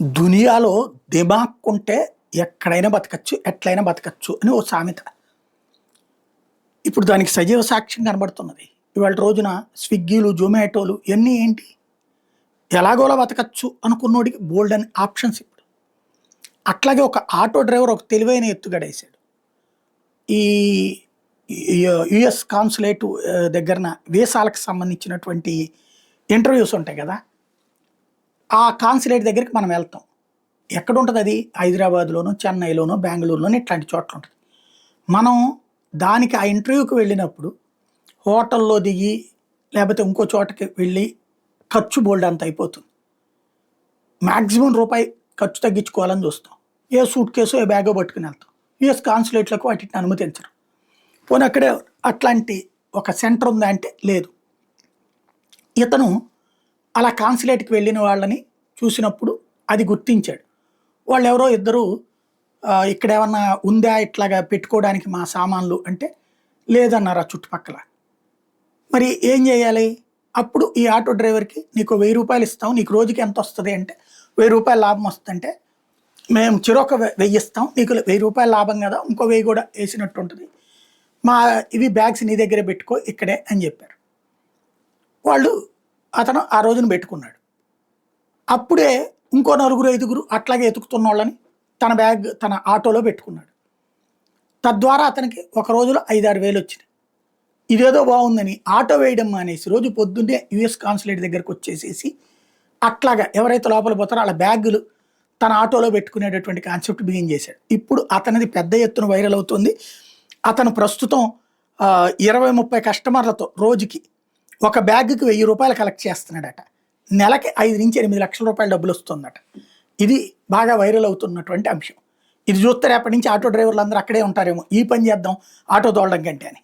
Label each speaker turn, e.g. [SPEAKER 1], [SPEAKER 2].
[SPEAKER 1] దునియాలో దిమాక్కుంటే ఎక్కడైనా బతకచ్చు, ఎట్లైనా బతకచ్చు అని ఓ సామెత. ఇప్పుడు దానికి సజీవ సాక్ష్యం కనబడుతున్నది. ఇవాళ రోజున స్విగ్గీలు, జొమాటోలు ఇవన్నీ ఏంటి? ఎలాగోలా బతకచ్చు అనుకున్నోడికి బోల్డ్ అని ఆప్షన్స్ ఇప్పుడు. అట్లాగే ఒక ఆటో డ్రైవర్ ఒక తెలివైన ఎత్తుగడేశాడు. ఈ యుఎస్ కాన్సులేటు దగ్గరన వీసాలకు సంబంధించినటువంటి ఇంటర్వ్యూస్ ఉంటాయి కదా! ఆ కాన్సులేట్ దగ్గరికి మనం వెళ్తాం. ఎక్కడుంటది అది? హైదరాబాద్‌లోనో, చెన్నైలోనో, బెంగుళూరులోనో ఇట్లాంటి చోట్ల ఉంటది. మనం దానికి ఆ ఇంటర్వ్యూకి వెళ్ళినప్పుడు హోటల్‌లో దిగి, లేపోతే ఇంకో చోటకి వెళ్ళి ఖర్చు బోలెడంత అయిపోతుంది. మాక్సిమం రూపాయి ఖర్చు తగ్గించుకోవాలని చూస్తాం. ఏ సూట్ కేసో, ఏ బ్యాగో పట్టుకొని వెళ్తాం. యూఎస్ కాన్సులేట్‌లకు వాటిని అనుమతించరు. పోనీ అక్కడే అట్లాంటి ఒక సెంటర్ ఉందా అంటే లేదు. ఇతను అలా కాన్సులేట్‌కి వెళ్ళిన వాళ్ళని చూసినప్పుడు అది గుర్తించాడు. వాళ్ళెవరో ఇద్దరు ఇక్కడేమన్నా ఉందా ఇట్లాగా పెట్టుకోవడానికి మా సామాన్లు అంటే, లేదన్నారు ఆ చుట్టుపక్కల. మరి ఏం చేయాలి? అప్పుడు ఈ ఆటో డ్రైవర్‌కి నీకో రూ. 1000 ఇస్తాం. నీకు రోజుకి ఎంతొస్తది అంటే, రూ. 1000 లాభం వస్తదంటే, మేము చెరొక 1000 ఇస్తాం. నీకు రూ. 1000 లాభం కదా! ఇంకో 1000 కూడా ఏసినట్టుంటది. మా ఇవి బ్యాగ్స్ నీ దగ్గరే పెట్టుకో ఇక్కడే అని చెప్పారు. అతను ఆ రోజున పెట్టుకున్నాడు. అప్పుడే ఇంకో నలుగురు, ఐదుగురు అట్లాగే ఎతుకుతున్నోళ్ళని తన ఆటోలో పెట్టుకున్నాడు. తద్వారా అతనికి ఒక రోజులో 5, 6 వేలు వచ్చినాయి. ఇదేదో బాగుందని ఆటో వేయడం మానేసి రోజు పొద్దున్నే యూఎస్ కాన్సులేట్ దగ్గరకు వచ్చేసేసి అట్లాగా ఎవరైతే లోపల పోతారో వాళ్ళ బ్యాగులు తన ఆటోలో పెట్టుకునేటటువంటి కాన్సెప్ట్ బిగిన్ చేశాడు. ఇప్పుడు అతనిది పెద్ద ఎత్తున వైరల్ అవుతుంది. అతను ప్రస్తుతం 20, 30 కస్టమర్లతో రోజుకి ఒక బ్యాగ్‌కి రూ. 1000 కలెక్ట్ చేస్తున్నాడట. నెలకి 5-8 లక్షల రూపాయల డబ్బులు వస్తుందట. ఇది బాగా వైరల్ అవుతున్నటువంటి అంశం. ఇది చూస్తే రేపటి నుంచి ఆటో డ్రైవర్లు అందరూ అక్కడే ఉంటారేమో. ఈ పని చేద్దాం ఆటో తోలడం కంటే అని.